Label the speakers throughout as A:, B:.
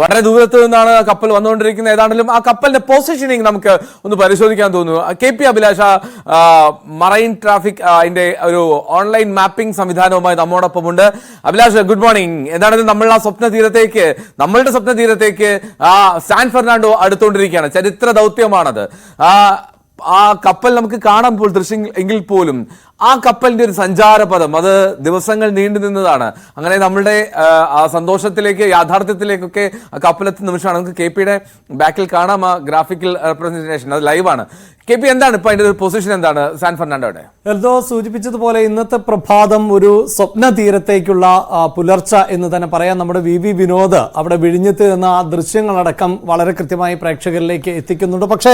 A: വളരെ ദൂരത്ത് നിന്നാണ് കപ്പൽ വന്നുകൊണ്ടിരിക്കുന്നത്. ഏതാണെങ്കിലും ആ കപ്പലിന്റെ പൊസിഷനിങ് നമുക്ക് ഒന്ന് പരിശോധിക്കാൻ തോന്നുന്നു. KP അഭിലാഷ, മറൈൻ ട്രാഫിക് അതിന്റെ ഒരു ഓൺലൈൻ മാപ്പിംഗ് സംവിധാനവുമായി നമ്മോടൊപ്പമുണ്ട്. Abhilash, good morning. എന്താണെങ്കിലും നമ്മളുടെ സ്വപ്ന തീരത്തേക്ക് സാൻ ഫെർണാണ്ടോ അടുത്തുകൊണ്ടിരിക്കുകയാണ്. ചരിത്ര ദൗത്യമാണത്. ആ കപ്പൽ നമുക്ക് കാണുമ്പോൾ ദൃശ്യം എങ്കിൽ പോലും ആ കപ്പലിന്റെ ഒരു സഞ്ചാരപഥം അത് ദിവസങ്ങൾ നീണ്ടു നിന്നതാണ്. അങ്ങനെ നമ്മളുടെ ആ സന്തോഷത്തിലേക്ക്, യാഥാർത്ഥ്യത്തിലേക്കൊക്കെ കപ്പലെത്തുന്ന നിമിഷമാണ്. നമുക്ക് KPയുടെ ബാക്കിൽ കാണാം ആ ഗ്രാഫിക്കൽ റെപ്രസെന്റേഷൻ. അത് ലൈവാണ്. KP, എന്താണ് ഇപ്പൊ അതിന്റെ ഒരു പൊസിഷൻ? എന്താണ് സാൻ ഫെർണാണ്ടോയുടെ?
B: എൽദോ സൂചിപ്പിച്ചതുപോലെ ഇന്നത്തെ പ്രഭാതം ഒരു സ്വപ്ന തീരത്തേക്കുള്ള പുലർച്ച എന്ന് തന്നെ പറയാം. നമ്മുടെ VV വിനോദ് അവിടെ വിഴിഞ്ഞത്ത് നിന്ന് ആ ദൃശ്യങ്ങളടക്കം വളരെ കൃത്യമായി പ്രേക്ഷകരിലേക്ക് എത്തിക്കുന്നുണ്ട്. പക്ഷേ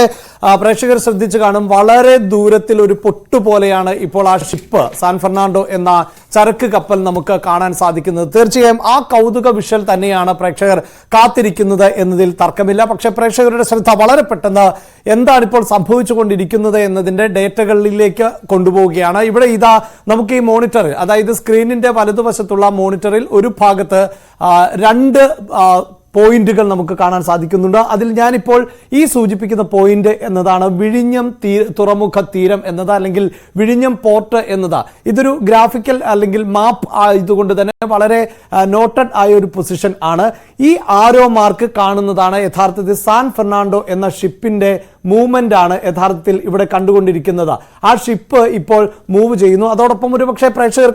B: പ്രേക്ഷകർ ശ്രദ്ധിച്ചു കാണും, വളരെ ദൂരത്തിൽ ഒരു പൊട്ടുപോലെയാണ് ഇപ്പോൾ ആ ഷിപ്പ്, സാൻ ഫെർണാണ്ടോ എന്ന ചരക്ക് കപ്പൽ നമുക്ക് കാണാൻ സാധിക്കുന്നത്. തീർച്ചയായും ആ കൗതുക വിഷ്വൽ തന്നെയാണ് പ്രേക്ഷകർ കാത്തിരിക്കുന്നത് എന്നതിൽ തർക്കമില്ല. പക്ഷേ പ്രേക്ഷകരുടെ ശ്രദ്ധ വളരെ പെട്ടെന്ന് എന്താണ് ഇപ്പോൾ സംഭവിച്ചുകൊണ്ടിരിക്കുന്നത് എന്നതിന്റെ ഡേറ്റകളിലേക്ക് കൊണ്ടുപോവുകയാണ്. ഇവിടെ ഇതാ നമുക്ക് ഈ മോണിറ്ററിൽ, അതായത് സ്ക്രീനിന്റെ വലതുവശത്തുള്ള മോണിറ്ററിൽ ഒരു ഭാഗത്ത് രണ്ട് പോയിന്റുകൾ നമുക്ക് കാണാൻ സാധിക്കുന്നുണ്ട്. അതിൽ ഞാനിപ്പോൾ ഈ സൂചിപ്പിക്കുന്ന പോയിന്റ് എന്നതാണ് വിഴിഞ്ഞം തുറമുഖ തീരം എന്നത്, അല്ലെങ്കിൽ വിഴിഞ്ഞം പോർട്ട് എന്നത്. ഇതൊരു ഗ്രാഫിക്കൽ അല്ലെങ്കിൽ മാപ്പ് ആയതുകൊണ്ട് തന്നെ വളരെ നോട്ടഡ് ആയ ഒരു പൊസിഷൻ ആണ്. ഈ ആരോ മാർക്ക് കാണുന്നതാണ് യഥാർത്ഥത്തിൽ സാൻ ഫെർണാണ്ടോ എന്ന ഷിപ്പിന്റെ മൂവ്മെന്റ് ആണ് യഥാർത്ഥത്തിൽ ഇവിടെ കണ്ടുകൊണ്ടിരിക്കുന്നത്. ആ ഷിപ്പ് ഇപ്പോൾ മൂവ് ചെയ്യുന്നു. അതോടൊപ്പം ഒരു പക്ഷേ പ്രേക്ഷകർ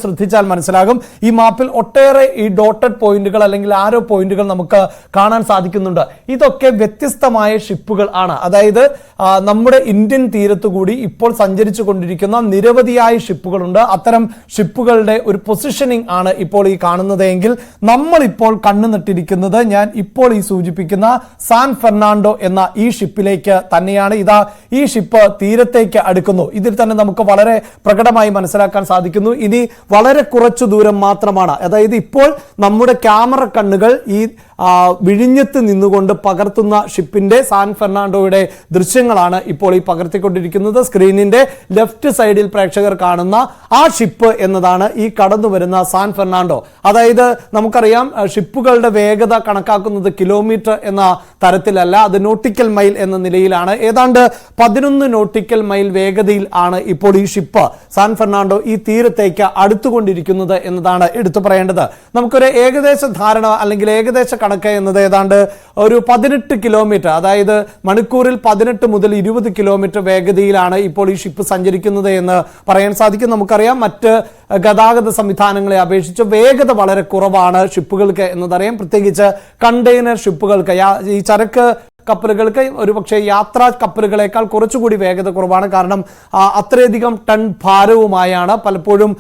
B: ശ്രദ്ധിച്ചാൽ മനസ്സിലാകും, ഈ മാപ്പിൽ ഒട്ടേറെ ഈ ഡോട്ടഡ് പോയിന്റുകൾ അല്ലെങ്കിൽ ആരോ പോയിന്റുകൾ നമുക്ക് കാണാൻ സാധിക്കുന്നുണ്ട്. ഇതൊക്കെ വ്യത്യസ്തമായ ഷിപ്പുകൾ ആണ്. അതായത് നമ്മുടെ ഇന്ത്യൻ തീരത്തുകൂടി ഇപ്പോൾ സഞ്ചരിച്ചു കൊണ്ടിരിക്കുന്ന നിരവധിയായ ഷിപ്പുകളുണ്ട്. അത്തരം ഷിപ്പുകളുടെ ഒരു പൊസിഷനിങ് ആണ് ഇപ്പോൾ ഈ കാണുന്നത് എങ്കിൽ നമ്മൾ ഇപ്പോൾ കണ്ണു നട്ടിരിക്കുന്നത് ഞാൻ ഇപ്പോൾ ഈ സൂചിപ്പിക്കുന്ന സാൻ ഫെർണാണ്ടോ എന്ന ഈ ഷിപ്പിലേക്ക് തന്നെയാണ്. ഇതാ ഈ ഷിപ്പ് തീരത്തേക്ക് അടുക്കുന്നു. ഇതിൽ തന്നെ നമുക്ക് വളരെ പ്രകടമായി മനസ്സിലാക്കാൻ സാധിക്കുന്നു, ഇനി വളരെ കുറച്ചു ദൂരം മാത്രമാണ്. അതായത് ഇപ്പോൾ നമ്മുടെ ക്യാമറ കണ്ണുകൾ ഈ വിഴിഞ്ഞത്ത് നിന്നുകൊണ്ട് പകർത്തുന്ന ഷിപ്പിന്റെ സാൻ ഫെർണാണ്ടോയുടെ ദൃശ്യങ്ങളാണ് ഇപ്പോൾ ഈ പകർത്തിക്കൊണ്ടിരിക്കുന്നത്. സ്ക്രീനിന്റെ ലെഫ്റ്റ് സൈഡിൽ പ്രേക്ഷകർ കാണുന്ന ആ ഷിപ്പ് എന്നതാണ് ഈ കടന്നു വരുന്ന സാൻ ഫെർണാണ്ടോ. അതായത് നമുക്കറിയാം, ഷിപ്പുകളുടെ വേഗത കണക്കാക്കുന്നത് കിലോമീറ്റർ എന്ന തരത്തിലല്ല, അത് നോട്ടിക്കൽ മൈൽ എന്ന നിലയിലാണ്. ഏതാണ്ട് 11 നോട്ടിക്കൽ മൈൽ വേഗതയിൽ ആണ് ഇപ്പോൾ ഈ ഷിപ്പ് സാൻ ഫെർണാണ്ടോ ഈ തീരത്തേക്ക് അടുത്തുകൊണ്ടിരിക്കുന്നത് എന്നതാണ് എടുത്തു പറയേണ്ടത്. നമുക്കൊരു ഏകദേശ ധാരണ അല്ലെങ്കിൽ ഏകദേശ കണക്ക് എന്നത് ഏതാണ്ട് ഒരു 18 കിലോമീറ്റർ, അതായത് മണിക്കൂറിൽ 18 മുതൽ 20 കിലോമീറ്റർ വേഗതയിലാണ് ഇപ്പോൾ ഈ ഷിപ്പ് സഞ്ചരിക്കുന്നത് എന്ന് പറയാൻ സാധിക്കും. നമുക്കറിയാം, മറ്റ് ഗതാഗത സംവിധാനങ്ങളെ അപേക്ഷിച്ച് വേഗത വളരെ കുറവാണ് ഷിപ്പുകൾക്ക് എന്നതറിയാം. പ്രത്യേകിച്ച് കണ്ടെയ്നർ ഷിപ്പുകൾക്ക്, ഈ ചരക്ക് കപ്പലുകൾക്ക് ഒരുപക്ഷെ യാത്രാ കപ്പലുകളെക്കാൾ കുറച്ചുകൂടി വേഗത കുറവാണ്. കാരണം അത്രയധികം ടൺ ഭാരവുമായാണ് പലപ്പോഴും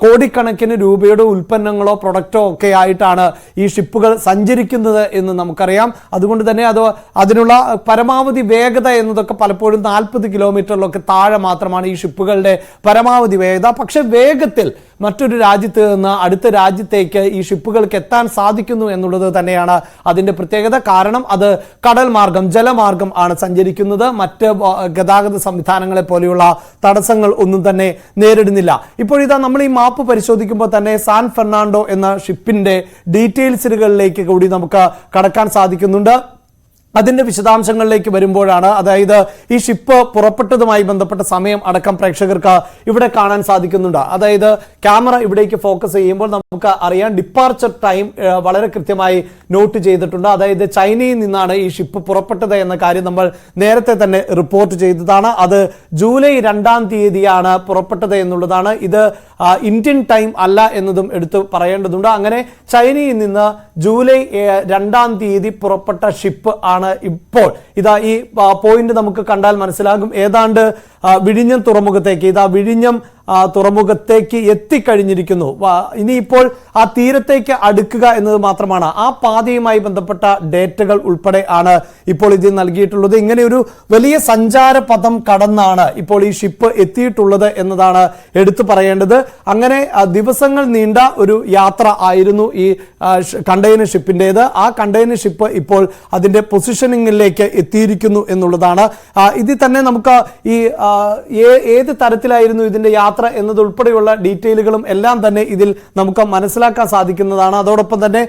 B: കോടിക്കണക്കിന് രൂപയുടെ ഉൽപ്പന്നങ്ങളോ പ്രൊഡക്റ്റോ ഒക്കെ ആയിട്ടാണ് ഈ ഷിപ്പുകൾ സഞ്ചരിക്കുന്നത് എന്ന് നമുക്കറിയാം. അതുകൊണ്ട് തന്നെ അതിനുള്ള പരമാവധി വേഗത എന്നതൊക്കെ പലപ്പോഴും 40 കിലോമീറ്ററിലൊക്കെ താഴെ മാത്രമാണ് ഈ ഷിപ്പുകളുടെ പരമാവധി വേഗത. പക്ഷെ വേഗത്തിൽ മറ്റൊരു രാജ്യത്ത് നിന്ന് അടുത്ത രാജ്യത്തേക്ക് ഈ ഷിപ്പുകൾക്ക് എത്താൻ സാധിക്കുന്നു എന്നുള്ളത് തന്നെയാണ് അതിന്റെ പ്രത്യേകത. കാരണം അത് കടൽ മാർഗം, ജലമാർഗം ആണ് സഞ്ചരിക്കുന്നത്. മറ്റ് ഗതാഗത സംവിധാനങ്ങളെ പോലെയുള്ള തടസ്സങ്ങൾ ഒന്നും തന്നെ നേരിടുന്നില്ല. ഇപ്പോഴിതാ നമ്മൾ ഈ മാപ്പ് പരിശോധിക്കുമ്പോൾ തന്നെ സാൻ ഫെർണാണ്ടോ എന്ന ഷിപ്പിന്റെ ഡീറ്റെയിൽസുകളിലേക്ക് കൂടി നമുക്ക് കടക്കാൻ സാധിക്കുന്നുണ്ട്. അതിന്റെ വിശദാംശങ്ങളിലേക്ക് വരുമ്പോഴാണ്, അതായത് ഈ ഷിപ്പ് പുറപ്പെട്ടതുമായി ബന്ധപ്പെട്ട സമയം അടക്കം പ്രേക്ഷകർക്ക് ഇവിടെ കാണാൻ സാധിക്കുന്നുണ്ട്. അതായത് ക്യാമറ ഇവിടേക്ക് ഫോക്കസ് ചെയ്യുമ്പോൾ നമുക്ക് അറിയാം, ഡിപ്പാർച്ചർ ടൈം വളരെ കൃത്യമായി നോട്ട് ചെയ്തിട്ടുണ്ട്. അതായത് ചൈനയിൽ നിന്നാണ് ഈ ഷിപ്പ് പുറപ്പെട്ടത് എന്ന കാര്യം നമ്മൾ നേരത്തെ തന്നെ റിപ്പോർട്ട് ചെയ്തതാണ്. അത് ജൂലൈ 2-ാം തീയതിയാണ് പുറപ്പെട്ടത് എന്നുള്ളതാണ്. ഇത് ഇന്ത്യൻ ടൈം അല്ല എന്നതും എടുത്ത് പറയേണ്ടതുണ്ട്. അങ്ങനെ ചൈനയിൽ നിന്ന് ജൂലൈ 2-ാം തീയതി പുറപ്പെട്ട ഷിപ്പ് ആണ് ഇപ്പോൾ ഇതാ ഈ പോയിന്റ് നമുക്ക് കണ്ടാൽ മനസ്സിലാകും. ഏതാണ്ട് വിഴിഞ്ഞം തുറമുഖത്തേക്ക്, ഇതാ വിഴിഞ്ഞം തുറമുഖത്തേക്ക് എത്തിക്കഴിഞ്ഞിരിക്കുന്നു. ഇനിയിപ്പോൾ ആ തീരത്തേക്ക് അടുക്കുക എന്നത് മാത്രമാണ്. ആ പാതയുമായി ബന്ധപ്പെട്ട ഡേറ്റകൾ ഉൾപ്പെടെ ആണ് ഇപ്പോൾ ഇതിൽ നൽകിയിട്ടുള്ളത്. ഇങ്ങനെ ഒരു വലിയ സഞ്ചാരപഥം കടന്നാണ് ഇപ്പോൾ ഈ ഷിപ്പ് എത്തിയിട്ടുള്ളത് എന്നതാണ് എടുത്തു പറയേണ്ടത്. അങ്ങനെ ദിവസങ്ങൾ നീണ്ട ഒരു യാത്ര ആയിരുന്നു ഈ കണ്ടെയ്നർ ഷിപ്പിൻ്റെത്. ആ കണ്ടെയ്നർ ഷിപ്പ് ഇപ്പോൾ അതിന്റെ പൊസിഷനിങ്ങിലേക്ക് എത്തിയിരിക്കുന്നു എന്നുള്ളതാണ്. ഇതിൽ തന്നെ നമുക്ക് ഈ ഏത് തരത്തിലായിരുന്നു ഇതിന്റെ യാത്ര എന്നതുൾപ്പെടെയുള്ള ഡീറ്റെയിലുകളും എല്ലാം തന്നെ ഇതിൽ നമുക്ക് മനസ്സിലാക്കാൻ സാധിക്കുന്നതാണ്. അതോടൊപ്പം തന്നെ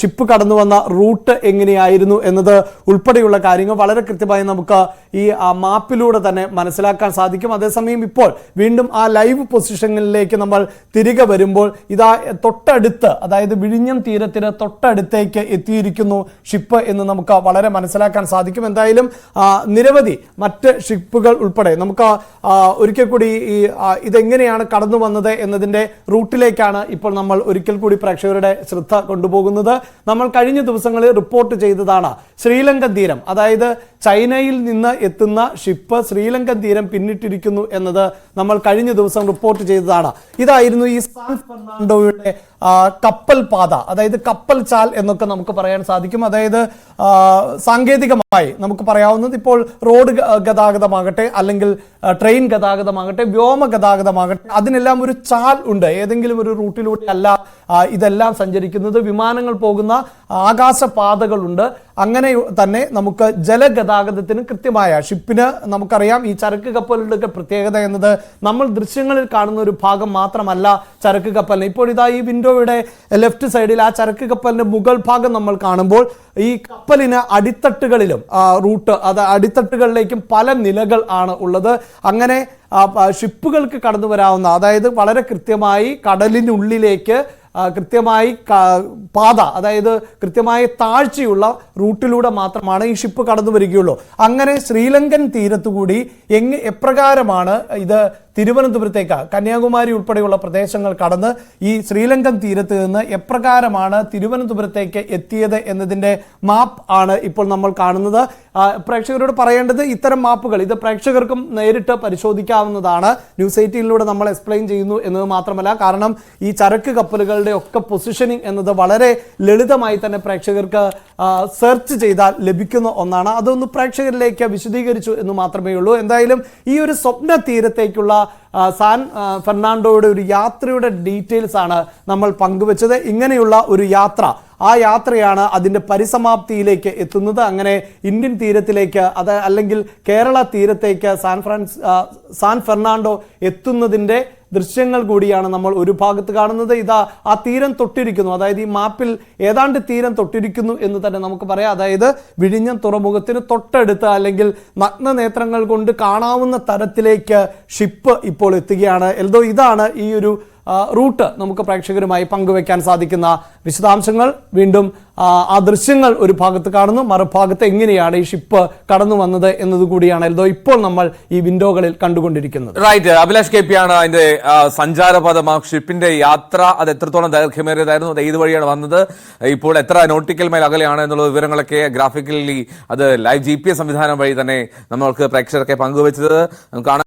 B: ഷിപ്പ് കടന്നു വന്ന റൂട്ട് എങ്ങനെയായിരുന്നു എന്നത് ഉൾപ്പെടെയുള്ള കാര്യങ്ങൾ വളരെ കൃത്യമായി നമുക്ക് ഈ മാപ്പിലൂടെ തന്നെ മനസ്സിലാക്കാൻ സാധിക്കും. അതേസമയം ഇപ്പോൾ വീണ്ടും ആ ലൈവ് പൊസിഷനിലേക്ക് നമ്മൾ തിരികെ വരുമ്പോൾ ഇതാ തൊട്ടടുത്ത്, അതായത് വിഴിഞ്ഞം തീരത്തിന് തൊട്ടടുത്തേക്ക് എത്തിയിരിക്കുന്നു ഷിപ്പ് എന്ന് നമുക്ക് വളരെ മനസ്സിലാക്കാൻ സാധിക്കും. എന്തായാലും നിരവധി മറ്റ് ഷിപ്പുകൾ ഉൾപ്പെടെ നമുക്ക് ഒരിക്കൽ കൂടി ഈ ഇതെങ്ങനെയാണ് കടന്നു വന്നത് എന്നതിന്റെ റൂട്ടിലേക്കാണ് ഇപ്പോൾ നമ്മൾ ഒരിക്കൽ കൂടി പ്രേക്ഷകരുടെ ശ്രദ്ധ കൊണ്ടുപോകുന്നത്. നമ്മൾ കഴിഞ്ഞ ദിവസങ്ങളിൽ റിപ്പോർട്ട് ചെയ്തതാണ് ശ്രീലങ്കൻ തീരം, അതായത് ചൈനയിൽ നിന്ന് എത്തുന്ന ഷിപ്പ് ശ്രീലങ്കൻ തീരം പിന്നിട്ടിരിക്കുന്നു എന്നത് നമ്മൾ കഴിഞ്ഞ ദിവസം റിപ്പോർട്ട് ചെയ്തതാണ്. ഇതായിരുന്നു ഈ സാൻ ഫെർണാണ്ടോയുടെ കപ്പൽ പാത, അതായത് കപ്പൽ ചാൽ എന്നൊക്കെ നമുക്ക് പറയാൻ സാധിക്കും. അതായത് സാങ്കേതികമായി നമുക്ക് പറയാവുന്നത് ഇപ്പോൾ റോഡ് ഗതാഗതമാകട്ടെ, അല്ലെങ്കിൽ ട്രെയിൻ ഗതാഗതമാകട്ടെ, വ്യോമ ഗതാഗതമാകട്ടെ, അതിനെല്ലാം ഒരു ചാൽ ഉണ്ട്. ഏതെങ്കിലും ഒരു റൂട്ടിലൂടെ അല്ല ഇതെല്ലാം സഞ്ചരിക്കുന്നത്. വിമാനങ്ങൾ പോകുന്ന ആകാശപാതകളുണ്ട്. അങ്ങനെ തന്നെ നമുക്ക് ജലഗതാഗതത്തിന് കൃത്യമായ ഷിപ്പിന് നമുക്കറിയാം ഈ ചരക്ക് കപ്പലുകളുടെ പ്രത്യേകത എന്നത് നമ്മൾ ദൃശ്യങ്ങളിൽ കാണുന്ന ഒരു ഭാഗം മാത്രമല്ല ചരക്ക് കപ്പലിന്. ഇപ്പോൾ ഇതാ ഈ വിൻഡോയുടെ ലെഫ്റ്റ് സൈഡിൽ ആ ചരക്ക് കപ്പലിന്റെ മുകൾ ഭാഗം നമ്മൾ കാണുമ്പോൾ ഈ കപ്പലിന് അടിത്തട്ടുകളിലും റൂട്ട്, അത് അടിത്തട്ടുകളിലേക്കും പല നിലകൾ ആണ് ഉള്ളത്. അങ്ങനെ ഷിപ്പുകൾക്ക് കടന്നു വരാവുന്ന, അതായത് വളരെ കൃത്യമായി കടലിനുള്ളിലേക്ക് കൃത്യമായി പാത, അതായത് കൃത്യമായ താഴ്ചയുള്ള റൂട്ടിലൂടെ മാത്രമാണ് ഈ ഷിപ്പ് കടന്നു വരികയുള്ളൂ. അങ്ങനെ ശ്രീലങ്കൻ തീരത്തുകൂടി എപ്രകാരമാണ് ഇത് തിരുവനന്തപുരത്തേക്ക്, കന്യാകുമാരി ഉൾപ്പെടെയുള്ള പ്രദേശങ്ങൾ കടന്ന് ഈ ശ്രീലങ്കൻ തീരത്ത് നിന്ന് എപ്രകാരമാണ് തിരുവനന്തപുരത്തേക്ക് എത്തിയത് എന്നതിന്റെ മാപ്പ് ആണ് ഇപ്പോൾ നമ്മൾ കാണുന്നത്. പ്രേക്ഷകരോട് പറയേണ്ടത് ഇത്തരം മാപ്പുകൾ ഇത് പ്രേക്ഷകർക്കും നേരിട്ട് പരിശോധിക്കാവുന്നതാണ്. ന്യൂസ് 18 നമ്മൾ എക്സ്പ്ലെയിൻ ചെയ്യുന്നു എന്നത് മാത്രമല്ല, കാരണം ഈ ചരക്ക് കപ്പലുകളുടെ ഒക്കെ പൊസിഷനിങ് എന്നത് വളരെ ലളിതമായി തന്നെ പ്രേക്ഷകർക്ക് സെർച്ച് ചെയ്താൽ ലഭിക്കുന്ന ഒന്നാണ്. അതൊന്ന് പ്രേക്ഷകരിലേക്ക് വിശദീകരിച്ചു എന്ന് മാത്രമേ ഉള്ളൂ. എന്തായാലും ഈ ഒരു സ്വപ്ന തീരത്തേക്കുള്ള സാൻ ഫെർണാണ്ടോയുടെ ഒരു യാത്രയുടെ ഡീറ്റെയിൽസ് ആണ് നമ്മൾ പങ്കുവച്ചത്. ഇങ്ങനെയുള്ള ഒരു യാത്ര, ആ യാത്രയാണ് അതിൻ്റെ പരിസമാപ്തിയിലേക്ക് എത്തുന്നത്. അങ്ങനെ ഇന്ത്യൻ തീരത്തിലേക്ക്, അത് അല്ലെങ്കിൽ കേരള തീരത്തേക്ക് സാൻ ഫെർണാണ്ടോ എത്തുന്നതിൻ്റെ ദൃശ്യങ്ങൾ കൂടിയാണ് നമ്മൾ ഒരു ഭാഗത്ത് കാണുന്നത്. ഇതാ ആ തീരം തൊട്ടിരിക്കുന്നു, അതായത് ഈ മാപ്പിൽ ഏതാണ്ട് തീരം തൊട്ടിരിക്കുന്നു എന്ന് തന്നെ നമുക്ക് പറയാം. അതായത് വിഴിഞ്ഞം തുറമുഖത്തിന് തൊട്ടടുത്ത്, അല്ലെങ്കിൽ നഗ്നനേത്രങ്ങൾ കൊണ്ട് കാണാവുന്ന തരത്തിലേക്ക് ഷിപ്പ് ഇപ്പോൾ എത്തുകയാണ്. എൽദോ ഇതാണ് ഈ ഒരു റൂട്ട് നമുക്ക് പ്രേക്ഷകരുമായി പങ്കുവെക്കാൻ സാധിക്കുന്ന വിശദാംശങ്ങൾ. വീണ്ടും ആ ദൃശ്യങ്ങൾ ഒരു ഭാഗത്ത് കാണുന്നു, മറുഭാഗത്ത് എങ്ങനെയാണ് ഈ ഷിപ്പ് കടന്നു വന്നത് എന്നതുകൂടിയാണ് എൽദോ ഇപ്പോൾ നമ്മൾ ഈ വിൻഡോകളിൽ കണ്ടുകൊണ്ടിരിക്കുന്നത്.
A: റൈറ്റ്, അഭിലാഷ് KP ആണ് അതിന്റെ സഞ്ചാരപഥം, ആ ഷിപ്പിന്റെ യാത്ര അത് എത്രത്തോളം ദൈർഘ്യമേറിയതായിരുന്നു, അത് ഏത് വഴിയാണ് വന്നത്, ഇപ്പോൾ എത്ര നോട്ടിക്കൽ മൈൽ അകലെയാണ് എന്നുള്ള വിവരങ്ങളൊക്കെ ഗ്രാഫിക്കലി അത് ലൈവ് GPS സംവിധാനം വഴി തന്നെ നമ്മൾക്ക് പ്രേക്ഷകർക്ക് പങ്കുവെച്ചത് കാണാൻ